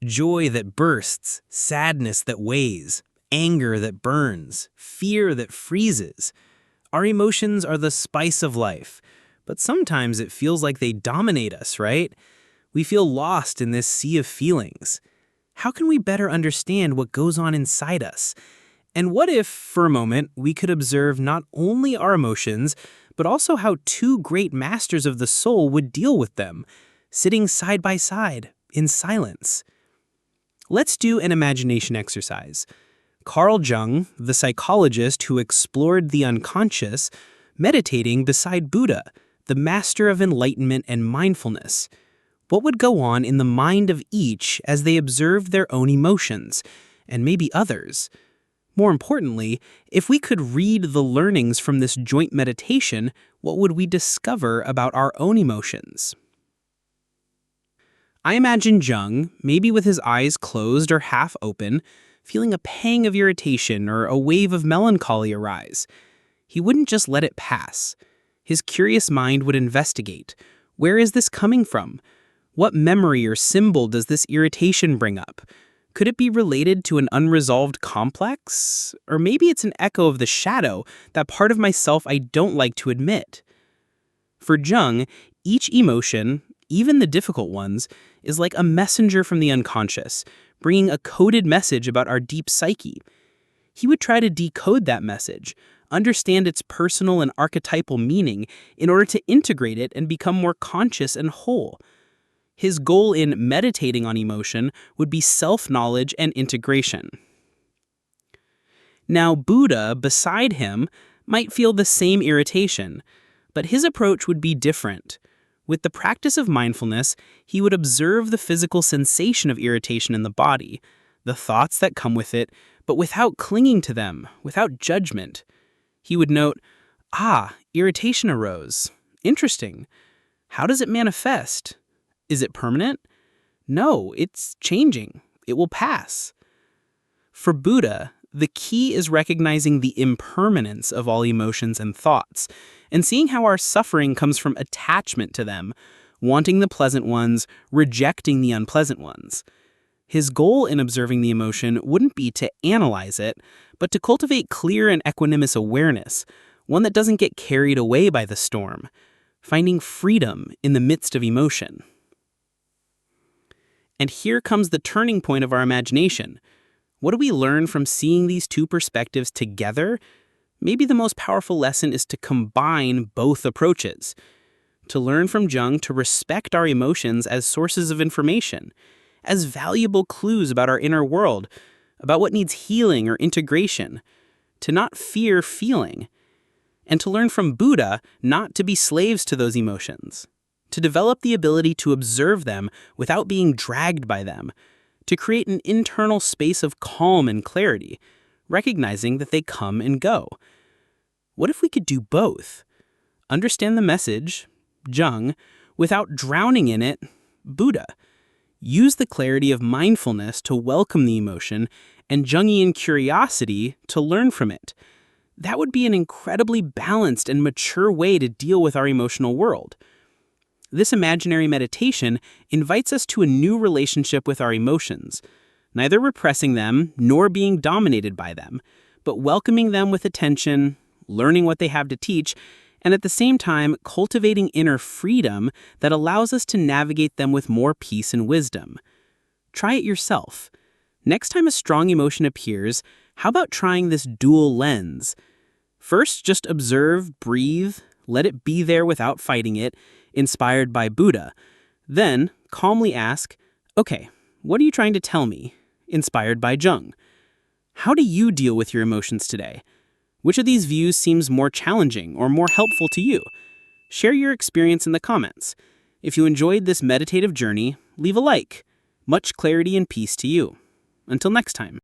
joy that bursts, sadness that weighs, anger that burns, fear that freezes. Our emotions are the spice of life, but sometimes it feels like they dominate us, right? We feel lost in this sea of feelings. How can we better understand what goes on inside us? And what if, for a moment, we could observe not only our emotions, but also how two great masters of the soul would deal with them, sitting side by side, in silence? Let's do an imagination exercise. Carl Jung, the psychologist who explored the unconscious, meditating beside Buddha, the master of enlightenment and mindfulness. What would go on in the mind of each as they observed their own emotions, and maybe others? More importantly, if we could read the learnings from this joint meditation, what would we discover about our own emotions? I imagine Jung, maybe with his eyes closed or half open, feeling a pang of irritation or a wave of melancholy arise. He wouldn't just let it pass. His curious mind would investigate. Where is this coming from? What memory or symbol does this irritation bring up? Could it be related to an unresolved complex? Or maybe it's an echo of the shadow, that part of myself I don't like to admit. For Jung, each emotion, even the difficult ones, is like a messenger from the unconscious, bringing a coded message about our deep psyche. He would try to decode that message, understand its personal and archetypal meaning in order to integrate it and become more conscious and whole. His goal in meditating on emotion would be self-knowledge and integration. Now, Buddha, beside him, might feel the same irritation, but his approach would be different. With the practice of mindfulness, he would observe the physical sensation of irritation in the body, the thoughts that come with it, but without clinging to them, without judgment. He would note, irritation arose. Interesting. How does it manifest? Is it permanent? No, it's changing. It will pass. For Buddha, the key is recognizing the impermanence of all emotions and thoughts, and seeing how our suffering comes from attachment to them, wanting the pleasant ones, rejecting the unpleasant ones. His goal in observing the emotion wouldn't be to analyze it, but to cultivate clear and equanimous awareness, one that doesn't get carried away by the storm, finding freedom in the midst of emotion. And here comes the turning point of our imagination. What do we learn from seeing these two perspectives together? Maybe the most powerful lesson is to combine both approaches. To learn from Jung to respect our emotions as sources of information, as valuable clues about our inner world, about what needs healing or integration. To not fear feeling. And to learn from Buddha not to be slaves to those emotions. To develop the ability to observe them without being dragged by them, to create an internal space of calm and clarity, recognizing that they come and go. What if we could do both? Understand the message, Jung, without drowning in it, Buddha. Use the clarity of mindfulness to welcome the emotion and Jungian curiosity to learn from it. That would be an incredibly balanced and mature way to deal with our emotional world. This imaginary meditation invites us to a new relationship with our emotions, neither repressing them nor being dominated by them, but welcoming them with attention, learning what they have to teach, and at the same time cultivating inner freedom that allows us to navigate them with more peace and wisdom. Try it yourself. Next time a strong emotion appears, how about trying this dual lens? First, just observe, breathe, let it be there without fighting it, inspired by Buddha. Then, calmly ask, okay, what are you trying to tell me? Inspired by Jung. How do you deal with your emotions today? Which of these views seems more challenging or more helpful to you? Share your experience in the comments. If you enjoyed this meditative journey, leave a like. Much clarity and peace to you. Until next time.